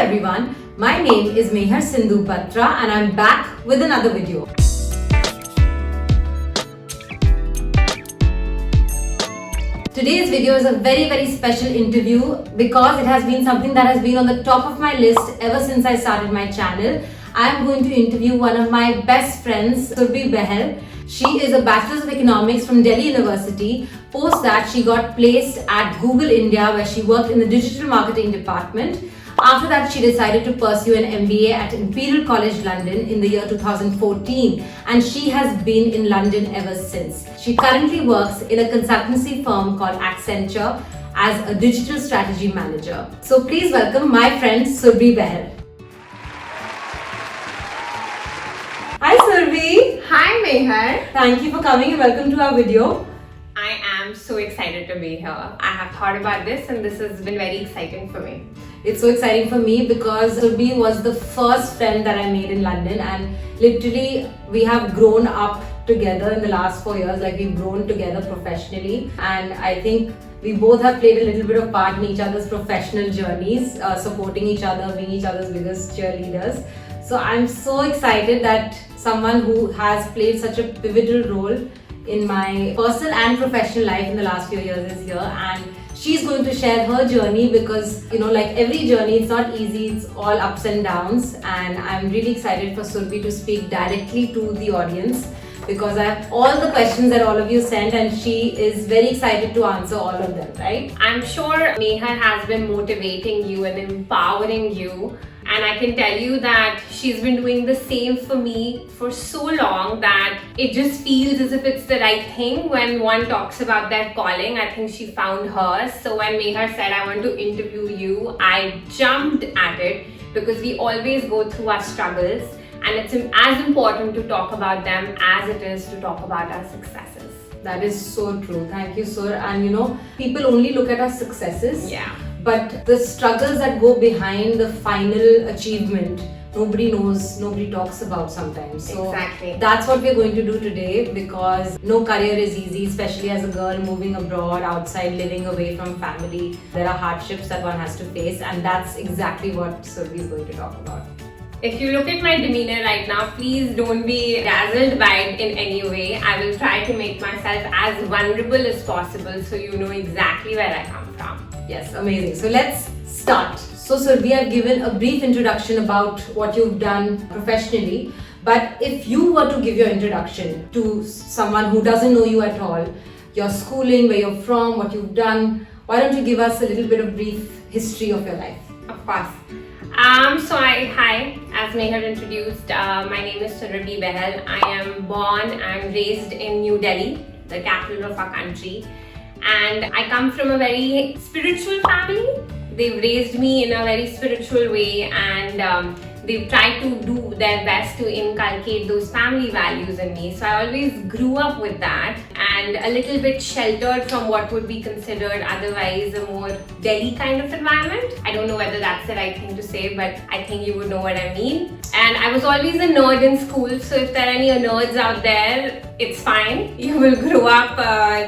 everyone, my name is Mehar Sindhu Batra and I'm back with another video. Today's video is a very special interview because it has been something that has been on the top of my list ever since I started my channel. I am going to interview one of my best friends, Surbhi Bahal. She is a Bachelor's of Economics from Delhi University. Post that, she got placed at Google India where she worked in the digital marketing department. After that, she decided to pursue an MBA at Imperial College London in the year 2014 and she has been in London ever since. She currently works in a consultancy firm called Accenture as a digital strategy manager. So please welcome my friend Surbhi Bahal. Hi Surbhi. Hi Mehar. Thank you for coming and welcome to our video. I am so excited to be here. I have thought about this and this has been very exciting for me. It's so exciting for me because Surbhi was the first friend that I made in London and literally we have grown up together in the last 4 years, like we've grown together professionally, and I think we both have played a little bit of part in each other's professional journeys, supporting each other, being each other's biggest cheerleaders. So I'm so excited that someone who has played such a pivotal role in my personal and professional life in the last few years is here, and she's going to share her journey because, you know, like every journey, it's not easy, it's all ups and downs, and I'm really excited for Surbhi to speak directly to the audience because I have all the questions that all of you sent and she is very excited to answer all of them, right? I'm sure Mehar has been motivating you and empowering you, and I can tell you that she's been doing the same for me for so long that it just feels as if it's the right thing when one talks about their calling. I think she found hers. So when Mehar said, I want to interview you, I jumped at it because we always go through our struggles and it's as important to talk about them as it is to talk about our successes. That is so true. Thank you, sir. And you know, people only look at our successes. Yeah. But the struggles that go behind the final achievement, nobody knows, nobody talks about sometimes. So exactly. That's what we're going to do today because no career is easy, especially as a girl moving abroad, outside, living away from family. There are hardships that one has to face, and that's exactly what Surbhi is going to talk about. If you look at my demeanor right now, please don't be dazzled by it in any way. I will try to make myself as vulnerable as possible so you know exactly where I come from. Yes, amazing. So let's start. So Surbhi, I've given a brief introduction about what you've done professionally, but if you were to give your introduction to someone who doesn't know you at all, your schooling, where you're from, what you've done, why don't you give us a little bit of brief history of your life? Of course. Hi, as Mehar introduced, my name is Surbhi Bahal. I am born and raised in New Delhi, the capital of our country. And I come from a very spiritual family. They've raised me in a very spiritual way and they've tried to do their best to inculcate those family values in me. So I always grew up with that and a little bit sheltered from what would be considered otherwise a more Delhi kind of environment. I don't know whether that's the right thing to say, but I think you would know what I mean. And I was always a nerd in school, so if there are any nerds out there, it's fine. You will grow up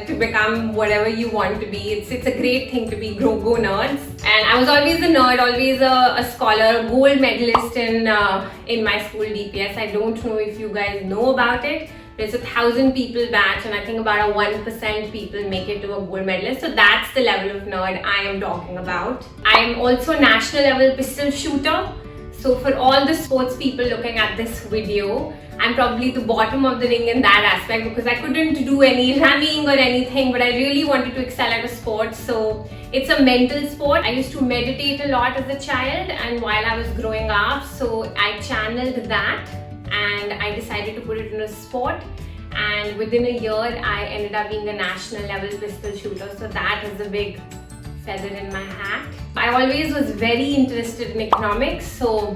to become whatever you want to be. It's a great thing to be go nerds. And I was always a nerd, always a scholar, gold medalist in my school DPS. I don't know if you guys know about it. There's 1,000 people batch and I think about a 1% people make it to a gold medalist. So that's the level of nerd I am talking about. I am also a national level pistol shooter. So for all the sports people looking at this video, I'm probably the bottom of the ring in that aspect because I couldn't do any running or anything, but I really wanted to excel at a sport. So it's a mental sport. I used to meditate a lot as a child and while I was growing up, so I channeled that and I decided to put it in a sport. And within a year, I ended up being a national level pistol shooter. So that is a big feather in my hat. I always was very interested in economics. So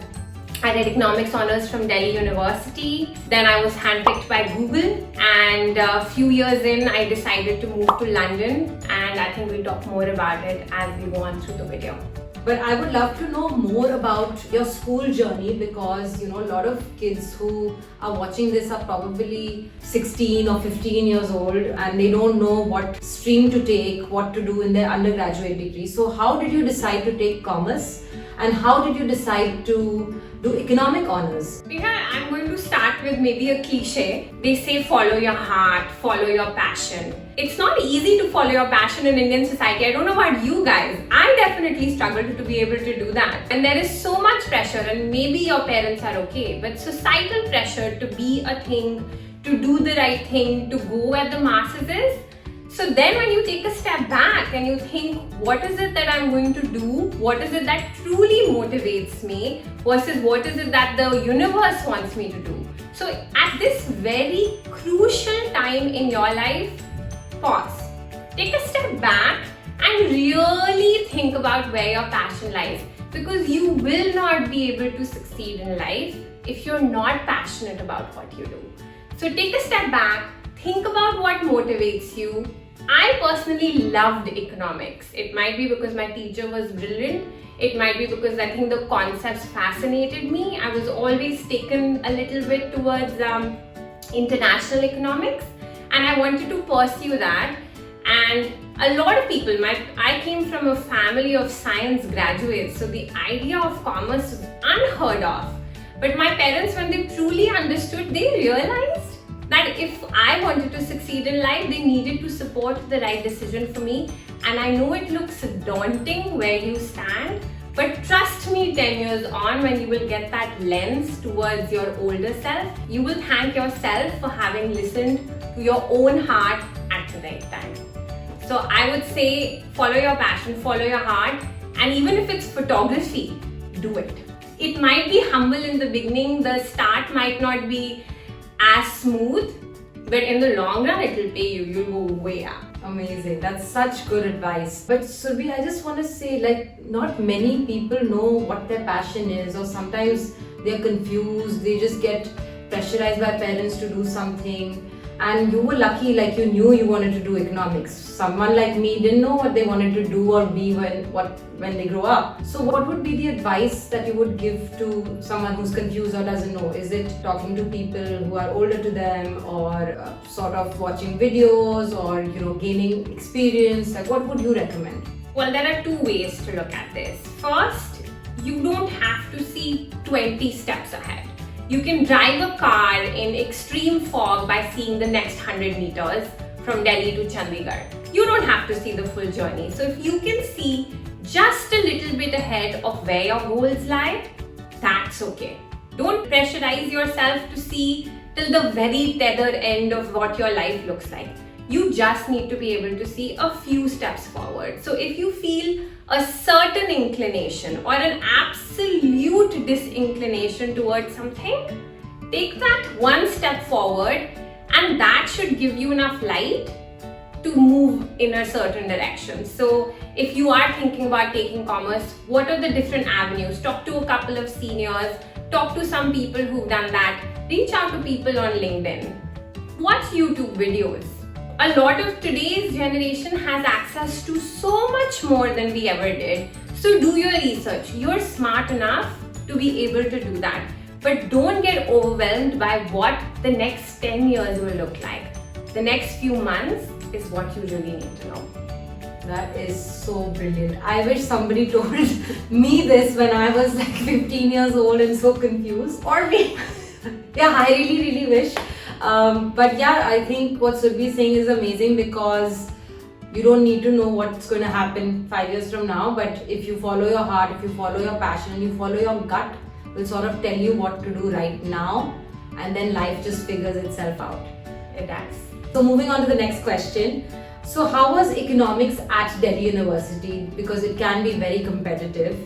I did economics honors from Delhi University. Then I was handpicked by Google and a few years in I decided to move to London and I think we'll talk more about it as we go on through the video. But I would love to know more about your school journey because, you know, a lot of kids who are watching this are probably 16 or 15 years old and they don't know what stream to take, what to do in their undergraduate degree. So how did you decide to take commerce? And how did you decide to do economic honors? Yeah, I'm going to start with maybe a cliche. They say follow your heart, follow your passion. It's not easy to follow your passion in Indian society. I don't know about you guys. I definitely struggled to be able to do that. And there is so much pressure, and maybe your parents are okay, but societal pressure to be a thing, to do the right thing, to go where the masses is. So then when you take a step back and you think, what is it that I'm going to do? What is it that truly motivates me versus what is it that the universe wants me to do? So at this very crucial time in your life, pause. Take a step back and really think about where your passion lies, because you will not be able to succeed in life if you're not passionate about what you do. So take a step back, think about what motivates you. I personally loved economics. It might be because my teacher was brilliant. It might be because I think the concepts fascinated me. I was always taken a little bit towards international economics, and I wanted to pursue that. And a lot of people, I came from a family of science graduates, so the idea of commerce was unheard of. But my parents, when they truly understood, they realized that if I wanted to succeed in life, they needed to support the right decision for me. And I know it looks daunting where you stand, but trust me, 10 years on, when you will get that lens towards your older self, you will thank yourself for having listened to your own heart at the right time. So I would say follow your passion, follow your heart, and even if it's photography, do it. It might be humble in the beginning, the start might not be as smooth, but in the long run it will pay you. You'll go way up. Amazing. That's such good advice. But Surbhi, I just want to say, like, not many people know what their passion is, or sometimes they're confused. They just get pressurized by parents to do something. And you were lucky, like you knew you wanted to do economics. Someone like me didn't know what they wanted to do or be when they grow up. So what would be the advice that you would give to someone who's confused or doesn't know? Is it talking to people who are older to them, or sort of watching videos, or gaining experience? Like, what would you recommend? Well, there are two ways to look at this. First, you don't have to see 20 steps ahead. You can drive a car in extreme fog by seeing the next 100 meters from Delhi to Chandigarh. You don't have to see the full journey. So if you can see just a little bit ahead of where your goals lie, that's okay. Don't pressurize yourself to see till the very tether end of what your life looks like. You just need to be able to see a few steps forward. So if you feel a certain inclination or an absolute disinclination towards something, take that one step forward, and that should give you enough light to move in a certain direction. So if you are thinking about taking commerce, what are the different avenues? Talk to a couple of seniors, talk to some people who've done that, reach out to people on LinkedIn, watch YouTube videos. A lot of today's generation has access to so much more than we ever did. So do your research. You're smart enough to be able to do that. But don't get overwhelmed by what the next 10 years will look like. The next few months is what you really need to know. That is so brilliant. I wish somebody told me this when I was like 15 years old and so confused. Or me. Yeah, I really wish. But yeah, I think what Surbhi is saying is amazing, because you don't need to know what's going to happen 5 years from now. But if you follow your heart, if you follow your passion, and you follow your gut, will sort of tell you what to do right now, and then life just figures itself out. It does. So moving on to the next question. So how was economics at Delhi University? Because it can be very competitive.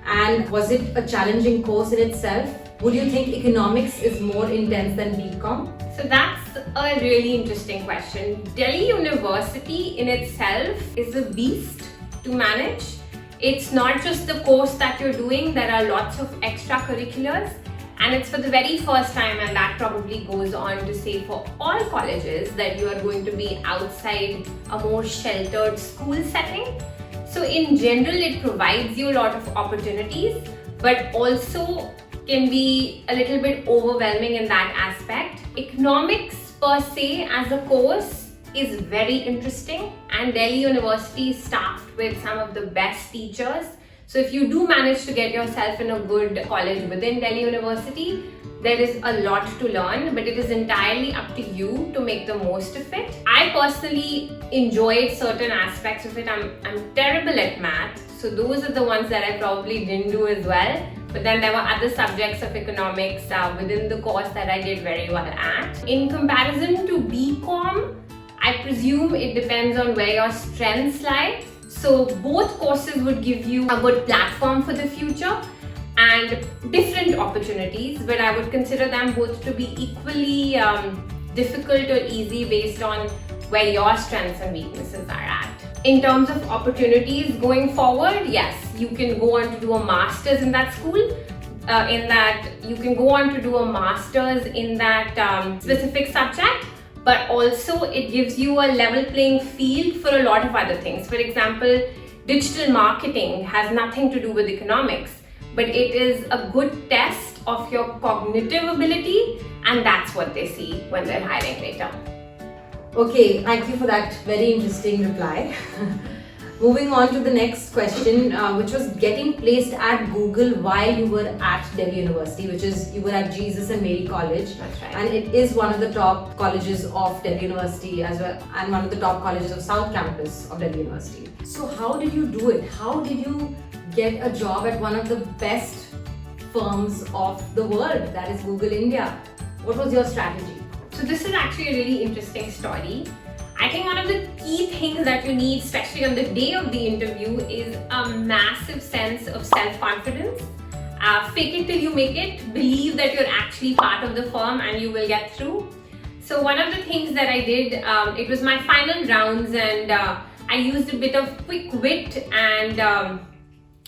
And was it a challenging course in itself? Would you think economics is more intense than BCom? So that's a really interesting question. Delhi University in itself is a beast to manage. It's not just the course that you're doing, there are lots of extracurriculars, and it's for the very first time, and that probably goes on to say for all colleges, that you are going to be outside a more sheltered school setting. So in general, it provides you a lot of opportunities, but also can be a little bit overwhelming in that aspect. Economics per se as a course is very interesting, and Delhi University is staffed with some of the best teachers. So if you do manage to get yourself in a good college within Delhi University, there is a lot to learn, but it is entirely up to you to make the most of it. I personally enjoyed certain aspects of it. I'm terrible at math, so those are the ones that I probably didn't do as well. But then there were other subjects of economics within the course that I did very well at. In comparison to BCom, I presume it depends on where your strengths lie. So both courses would give you a good platform for the future and different opportunities, but I would consider them both to be equally difficult or easy based on where your strengths and weaknesses are at. In terms of opportunities going forward, yes, you can go on to do a master's in that school. In that you can go on to do a master's in that specific subject, but also it gives you a level playing field for a lot of other things. For example, digital marketing has nothing to do with economics, but it is a good test of your cognitive ability, and that's what they see when they're hiring later. Okay, thank you for that very interesting reply. Moving on to the next question, which was getting placed at Google while you were at Delhi University, which is you were at Jesus and Mary College. That's right. And it is one of the top colleges of Delhi University as well, and one of the top colleges of South Campus of Delhi University. So how did you do it? How did you get a job at one of the best firms of the world, that is Google India? What was your strategy? So this is actually a really interesting story. I think one of the key things that you need, especially on the day of the interview, is a massive sense of self-confidence. Fake it till you make it. Believe that you're actually part of the firm and you will get through. So one of the things that I did, it was my final rounds, and I used a bit of quick wit, and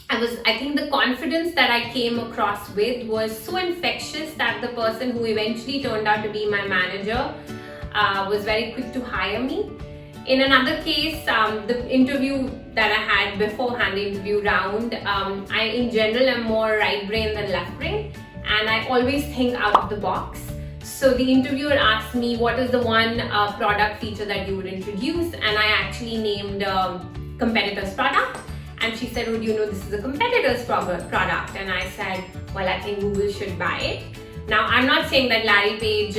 I think the confidence that I came across with was so infectious that the person who eventually turned out to be my manager was very quick to hire me. In another case, the interview that I had beforehand, the interview round, I in general am more right brain than left brain, and I always think out of the box. So the interviewer asked me, what is the one product feature that you would introduce? And I actually named competitor's product. And she said, oh, do you know this is a competitor's product? And I said, well, I think Google should buy it. Now, I'm not saying that Larry Page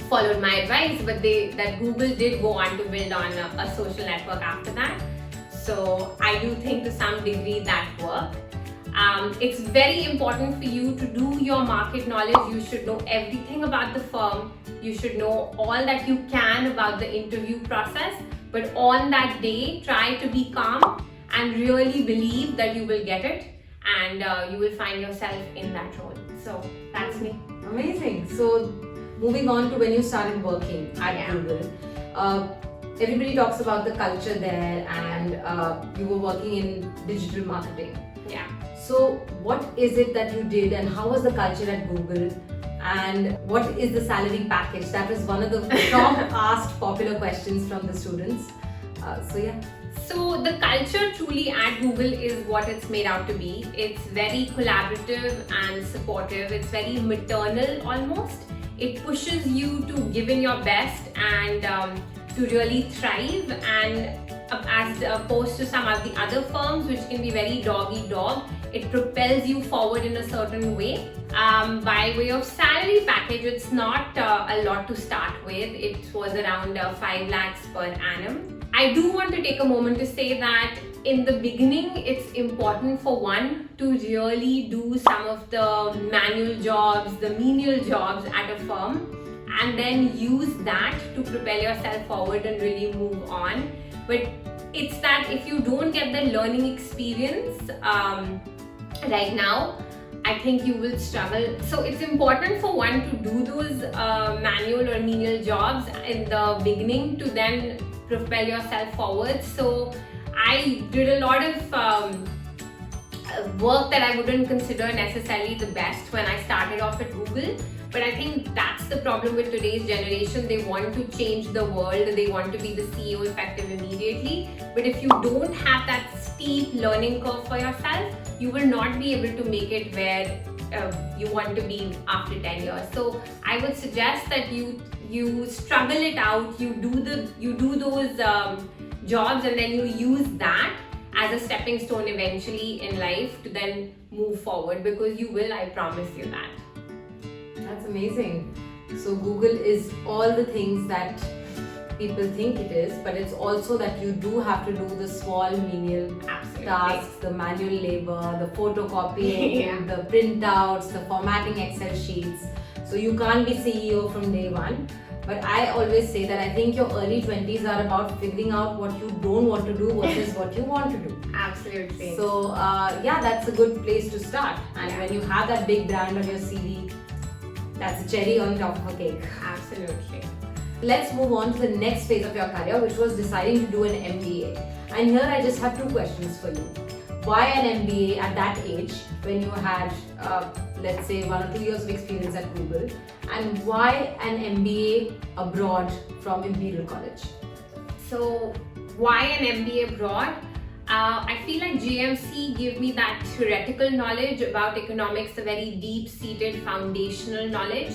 followed my advice, but that Google did go on to build on a social network after that. So I do think to some degree that worked. It's very important for you to do your market knowledge. You should know everything about the firm. You should know all that you can about the interview process. But on that day, try to be calm and really believe that you will get it, and you will find yourself in that role. So that's me. Amazing. So moving on to when you started working at Google, everybody talks about the culture there, and you were working in digital marketing. Yeah. So what is it that you did, and how was the culture at Google, and what is the salary package? That was one of the top asked popular questions from the students. So yeah. So the culture truly at Google is what it's made out to be. It's very collaborative and supportive. It's very maternal almost. It pushes you to give in your best and to really thrive, and as opposed to some of the other firms which can be very dog-eat-dog, it propels you forward in a certain way. By way of salary package, it's not a lot to start with. It was around 5 lakhs per annum. I do want to take a moment to say that in the beginning, it's important for one to really do some of the manual jobs, the menial jobs at a firm, and then use that to propel yourself forward and really move on. But it's that if you don't get the learning experience right now, I think you will struggle. So it's important for one to do those manual or menial jobs in the beginning to then propel yourself forward. So I did a lot of work that I wouldn't consider necessarily the best when I started off at Google. But I think that's the problem with today's generation. They want to change the world. They want to be the CEO effective immediately. But if you don't have that steep learning curve for yourself, you will not be able to make it where you want to be after 10 years. So I would suggest that you struggle it out, you do those jobs, and then you use that as a stepping stone eventually in life to then move forward, because you will, I promise you that. That's amazing. So Google is all the things that people think it is, but it's also that you do have to do the small menial Absolutely. tasks, the manual labor, the photocopying, Yeah. the printouts, the formatting Excel sheets. So you can't be CEO from day one. But I always say that I think your early 20s are about figuring out what you don't want to do versus what you want to do. Absolutely. So yeah, that's a good place to start. And Yeah. when you have that big brand on your CV, that's a cherry on top of a cake. Absolutely. Let's move on to the next phase of your career, which was deciding to do an MBA. And here I just have two questions for you. Why an MBA at that age when you had, let's say, 1 or 2 years of experience at Google? And why an MBA abroad from Imperial College? So, why an MBA abroad? I feel like JMC gave me that theoretical knowledge about economics, a very deep-seated foundational knowledge.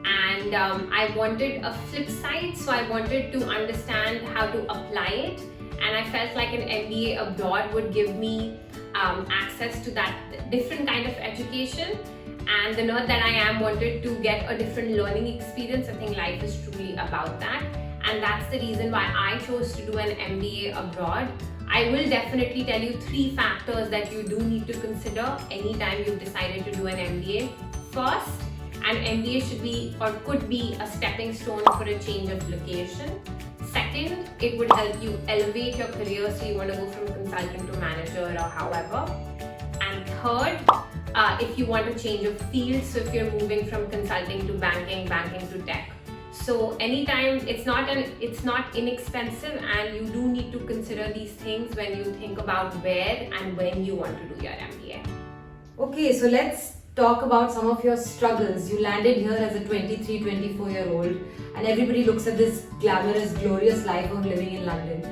And I wanted a flip side, so I wanted to understand how to apply it. And I felt like an MBA abroad would give me access to that different kind of education. And the nerd that I am wanted to get a different learning experience. I think life is truly about that. And that's the reason why I chose to do an MBA abroad. I will definitely tell you 3 factors that you do need to consider anytime you've decided to do an MBA. First, an MBA should be or could be a stepping stone for a change of location. Second, it would help you elevate your career, so you want to go from consultant to manager or however. And third, if you want to change of field, so if you're moving from consulting to banking to tech. So anytime, it's not inexpensive, and you do need to consider these things when you think about where and when you want to do your MBA. Okay, so let's talk about some of your struggles. You landed here as a 23, 24-year-old, and everybody looks at this glamorous, glorious life of living in London.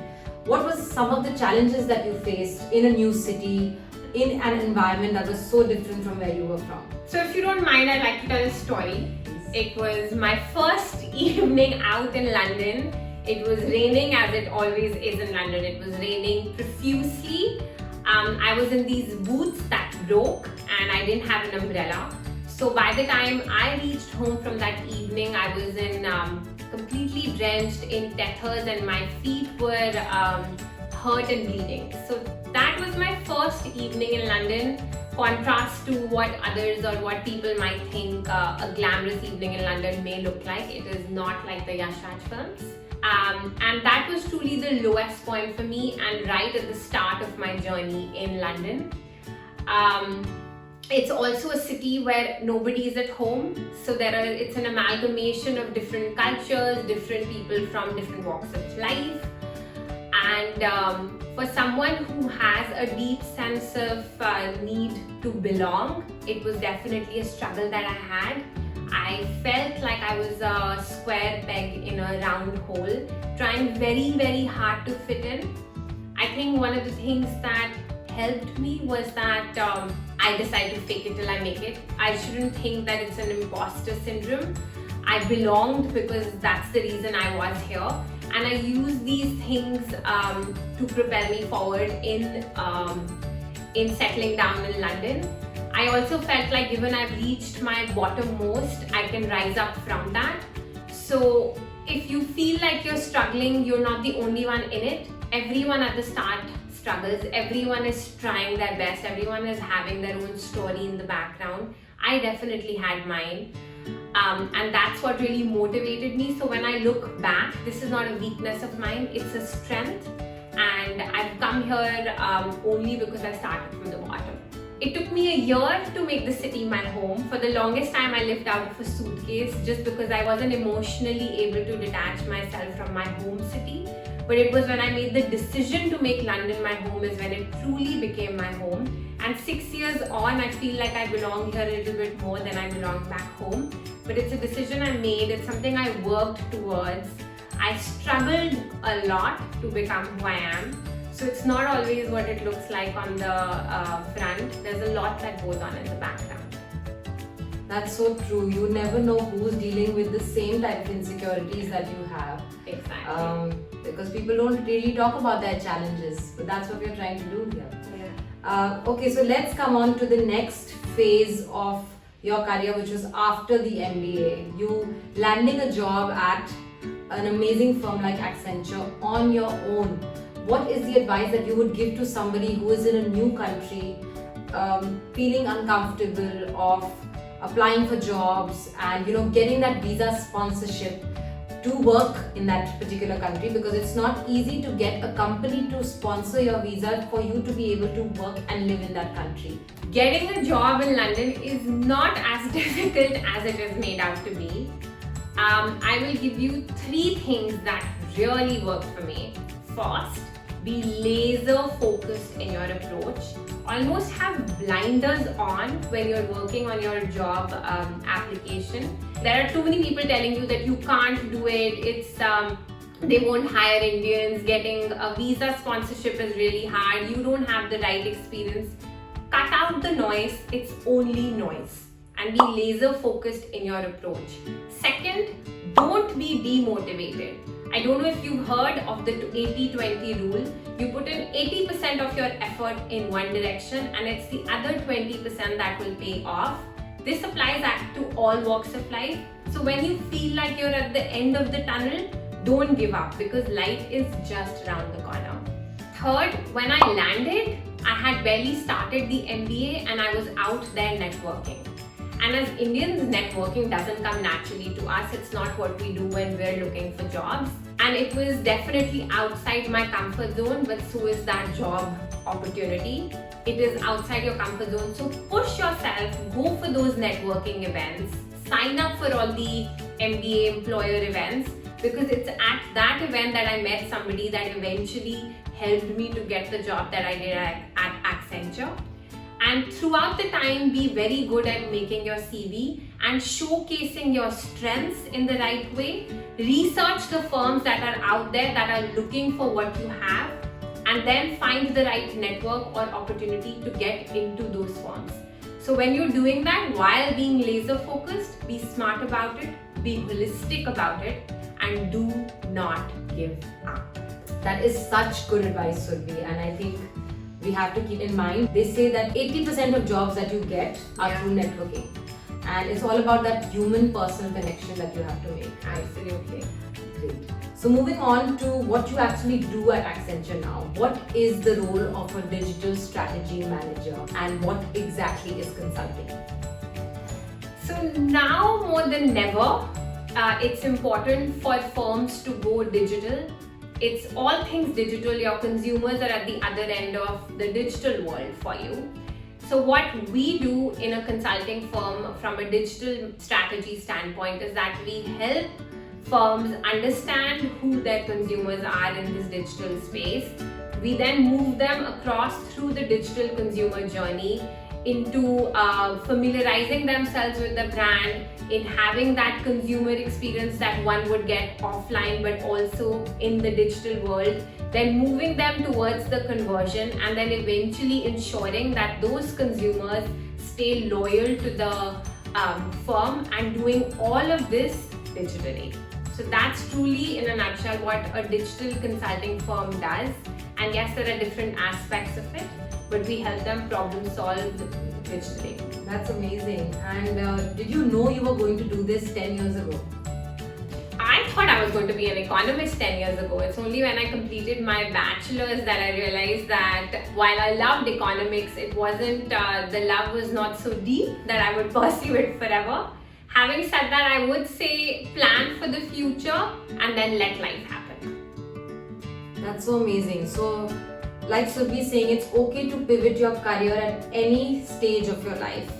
What was some of the challenges that you faced in a new city, in an environment that was so different from where you were from? So if you don't mind, I'd like to tell a story. It was my first evening out in London. It was raining, as it always is in London. It was raining profusely. I was in these boots that broke, and I didn't have an umbrella. So by the time I reached home from that evening, I was in completely drenched in tethers, and my feet were hurt and bleeding. So that was my first evening in London. Contrast to what others or what people might think a glamorous evening in London may look like. It is not like the Yash Raj films. And that was truly the lowest point for me, and right at the start of my journey in London. It's also a city where nobody is at home, so it's an amalgamation of different cultures, different people from different walks of life. And for someone who has a deep sense of need to belong, it was definitely a struggle that I had. I felt like I was a square peg in a round hole, trying very, very hard to fit in. I think one of the things that helped me was that I decided to fake it till I make it. I shouldn't think that it's an imposter syndrome. I belonged because that's the reason I was here. And I use these things to propel me forward in settling down in London. I also felt like given I've reached my bottommost, I can rise up from that. So if you feel like you're struggling, you're not the only one in it. Everyone at the start struggles. Everyone is trying their best. Everyone is having their own story in the background. I definitely had mine. And that's what really motivated me. So when I look back, this is not a weakness of mine, it's a strength. And I've come here only because I started from the bottom. It took me a year to make the city my home. For the longest time, I lived out of a suitcase just because I wasn't emotionally able to detach myself from my home city. But it was when I made the decision to make London my home is when it truly became my home. And 6 years on, I feel like I belong here a little bit more than I belong back home. But it's a decision I made, it's something I worked towards. I struggled a lot to become who I am. So it's not always what it looks like on the front. There's a lot that goes on in the background. That's so true. You never know who's dealing with the same type of insecurities that you have. Exactly. because people don't really talk about their challenges. But that's what we're trying to do here. Okay, so let's come on to the next phase of your career, which was after the MBA. You landing a job at an amazing firm like Accenture on your own. What is the advice that you would give to somebody who is in a new country, feeling uncomfortable of applying for jobs and getting that visa sponsorship to work in that particular country, because it's not easy to get a company to sponsor your visa for you to be able to work and live in that country. Getting a job in London is not as difficult as it is made out to be. I will give you 3 things that really worked for me. First, be laser focused in your approach. Almost have blinders on when you're working on your job application. There are too many people telling you that you can't do it. They won't hire Indians. Getting a visa sponsorship is really hard. You don't have the right experience. Cut out the noise. It's only noise. And be laser focused in your approach. Second, don't be demotivated. I don't know if you've heard of the 80-20 rule. You put in 80% of your effort in one direction and it's the other 20% that will pay off. This applies to all walks of life. So when you feel like you're at the end of the tunnel, don't give up, because light is just around the corner. Third, when I landed, I had barely started the MBA and I was out there networking. And as Indians, networking doesn't come naturally to us. It's not what we do when we're looking for jobs. And it was definitely outside my comfort zone, but so is that job opportunity. It is outside your comfort zone. So push yourself, go for those networking events, sign up for all the MBA employer events, because it's at that event that I met somebody that eventually helped me to get the job that I did at Accenture. And throughout the time, be very good at making your CV and showcasing your strengths in the right way. Research the firms that are out there that are looking for what you have, and then find the right network or opportunity to get into those firms. So when you're doing that, while being laser focused, be smart about it, be holistic about it, and do not give up. That is such good advice, Surbhi, and I think we have to keep in mind, they say that 80% of jobs that you get are through networking, and it's all about that human personal connection that you have to make. Absolutely. Great. So moving on to what you actually do at Accenture now. What is the role of a digital strategy manager and what exactly is consulting? So now more than never, it's important for firms to go digital. It's all things digital. Your consumers are at the other end of the digital world for you. So what we do in a consulting firm from a digital strategy standpoint is that we help firms understand who their consumers are in this digital space. We then move them across through the digital consumer journey into familiarizing themselves with the brand, in having that consumer experience that one would get offline but also in the digital world, then moving them towards the conversion, and then eventually ensuring that those consumers stay loyal to the firm, and doing all of this digitally. So that's truly in a nutshell what a digital consulting firm does. And yes, there are different aspects of it, but we help them problem solve digitally. That's amazing. And did you know you were going to do this 10 years ago? I thought I was going to be an economist 10 years ago. It's only when I completed my bachelor's that I realized that while I loved economics, it wasn't, the love was not so deep that I would pursue it forever. Having said that, I would say plan for the future and then let life happen. That's so amazing. So, like Surbhi is saying, it's okay to pivot your career at any stage of your life.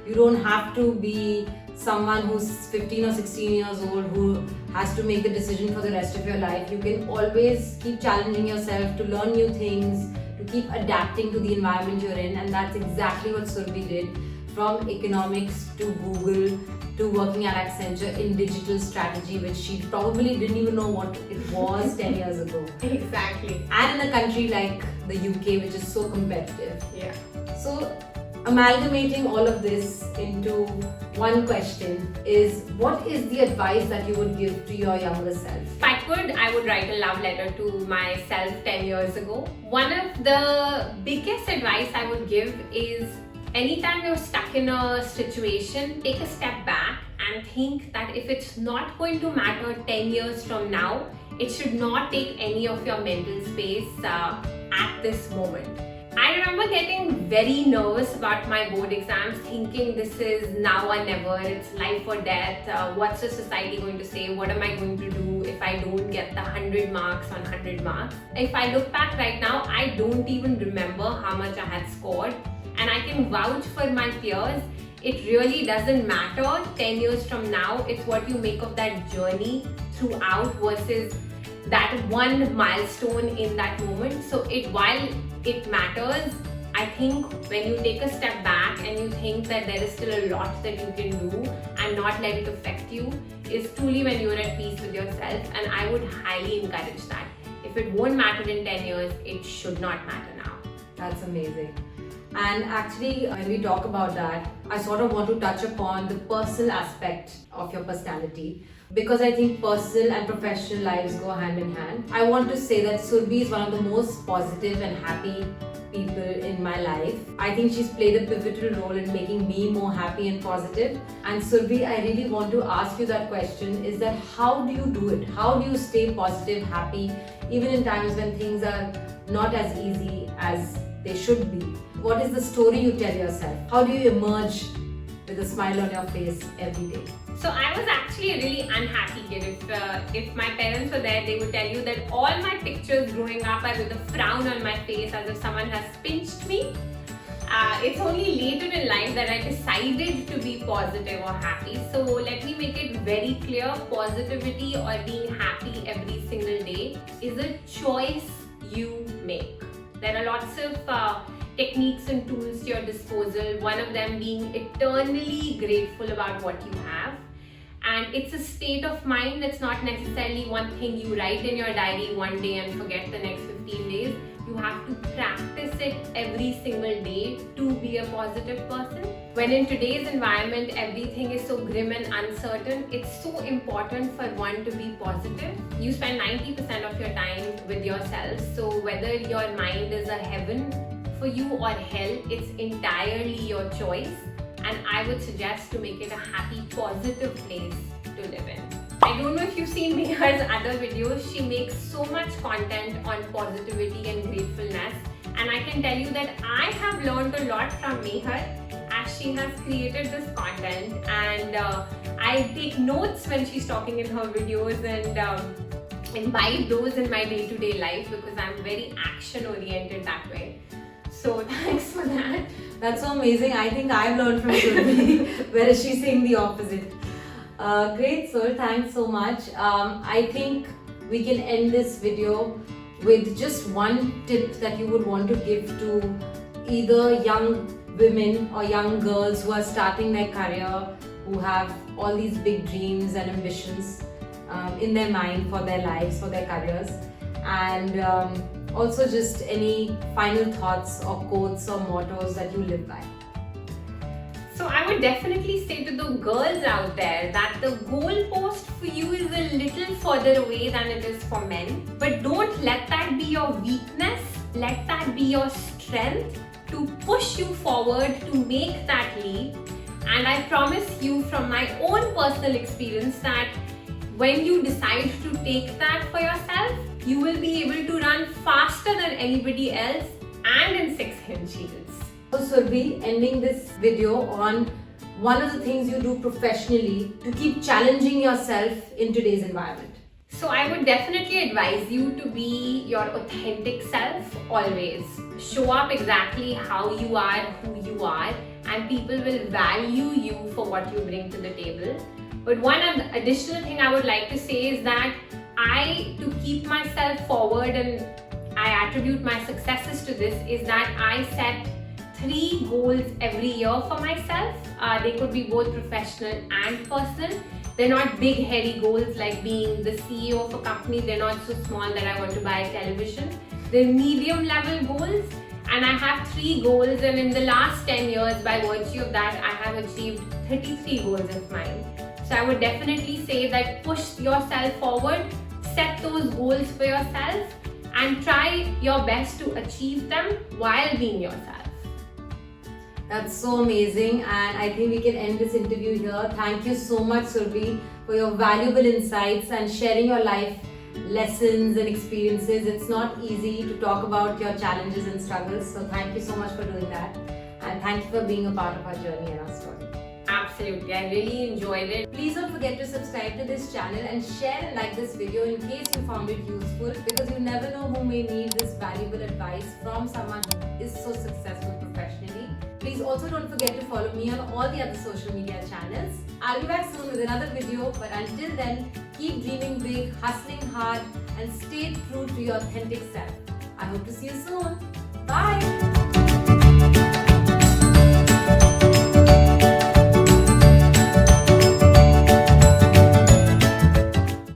You don't have to be someone who's 15 or 16 years old who has to make a decision for the rest of your life. You can always keep challenging yourself to learn new things, to keep adapting to the environment you're in, and that's exactly what Surbhi did, from economics to Google to working at Accenture in digital strategy, which she probably didn't even know what it was 10 years ago. Exactly. And in a country like the UK, which is so competitive. Yeah. So amalgamating all of this into one question is, what is the advice that you would give to your younger self? If I could, I would write a love letter to myself 10 years ago. One of the biggest advice I would give is, anytime you're stuck in a situation, take a step back and think that if it's not going to matter 10 years from now, it should not take any of your mental space at this moment. I remember getting very nervous about my board exams, thinking this is now or never, it's life or death, what's the society going to say, what am I going to do if I don't get the 100 marks on 100 marks. If I look back right now, I don't even remember how much I had scored, and I can vouch for my peers. It really doesn't matter 10 years from now, it's what you make of that journey throughout versus that one milestone in that moment. So while it matters, I think when you take a step back and you think that there is still a lot that you can do and not let it affect you, is truly when you're at peace with yourself. And I would highly encourage that. If it won't matter in 10 years, it should not matter now. That's amazing. And actually, when we talk about that, I sort of want to touch upon the personal aspect of your personality, because I think personal and professional lives go hand in hand. I want to say that Surbhi is one of the most positive and happy people in my life. I think she's played a pivotal role in making me more happy and positive. And Surbhi, I really want to ask you that question, is that how do you do it? How do you stay positive, happy, even in times when things are not as easy as they should be? What is the story you tell yourself? How do you emerge with a smile on your face every day? So I was actually a really unhappy kid. If my parents were there, they would tell you that all my pictures growing up are with a frown on my face as if someone has pinched me. It's only later in life that I decided to be positive or happy. So let me make it very clear, positivity or being happy every single day is a choice you make. There are lots of techniques and tools to your disposal, one of them being eternally grateful about what you have. And it's a state of mind. It's not necessarily one thing you write in your diary one day and forget the next 15 days. You have to practice it every single day to be a positive person. When in today's environment everything is so grim and uncertain, it's so important for one to be positive. You spend 90% of your time with yourself, so whether your mind is a heaven for you or hell, it's entirely your choice. And I would suggest to make it a happy, positive place to live in. I don't know if you've seen Meher's other videos. She makes so much content on positivity and gratefulness. And I can tell you that I have learned a lot from Meher as she has created this content. And I take notes when she's talking in her videos and imbibe those in my day-to-day life because I'm very action-oriented that way. So thanks for that. That's so amazing. I think I've learned from Surbhi, whereas she's saying the opposite. Great, sir. Thanks so much. I think we can end this video with just one tip that you would want to give to either young women or young girls who are starting their career, who have all these big dreams and ambitions in their mind for their lives, for their careers. And also just any final thoughts or quotes or mottos that you live by. So I would definitely say to the girls out there that the goalpost for you is a little further away than it is for men. But don't let that be your weakness. Let that be your strength to push you forward to make that leap. And I promise you from my own personal experience that when you decide to take that for yourself, you will be able to run faster than anybody else and in 6-inch heels. So Surbhi, ending this video on one of the things you do professionally to keep challenging yourself in today's environment. So I would definitely advise you to be your authentic self always. Show up exactly how you are, who you are, and people will value you for what you bring to the table. But one additional thing I would like to say is that to keep myself forward, and I attribute my successes to this, is that I set 3 goals every year for myself. They could be both professional and personal. They're not big, hairy goals like being the CEO of a company. They're not so small that I want to buy a television. They're medium level goals, and I have 3 goals, and in the last 10 years, by virtue of that, I have achieved 33 goals of mine. So I would definitely say that push yourself forward, set those goals for yourself, and try your best to achieve them while being yourself. That's so amazing, and I think we can end this interview here. Thank you so much, Surbhi, for your valuable insights and sharing your life lessons and experiences. It's not easy to talk about your challenges and struggles, so thank you so much for doing that, and thank you for being a part of our journey and our story. Absolutely, I really enjoyed it. Please don't forget to subscribe to this channel and share and like this video in case you found it useful, because you never know who may need this valuable advice from someone who is so successful professionally. Please also don't forget to follow me on all the other social media channels. I'll be back soon with another video, but until then, keep dreaming big, hustling hard, and stay true to your authentic self. I hope to see you soon. Bye!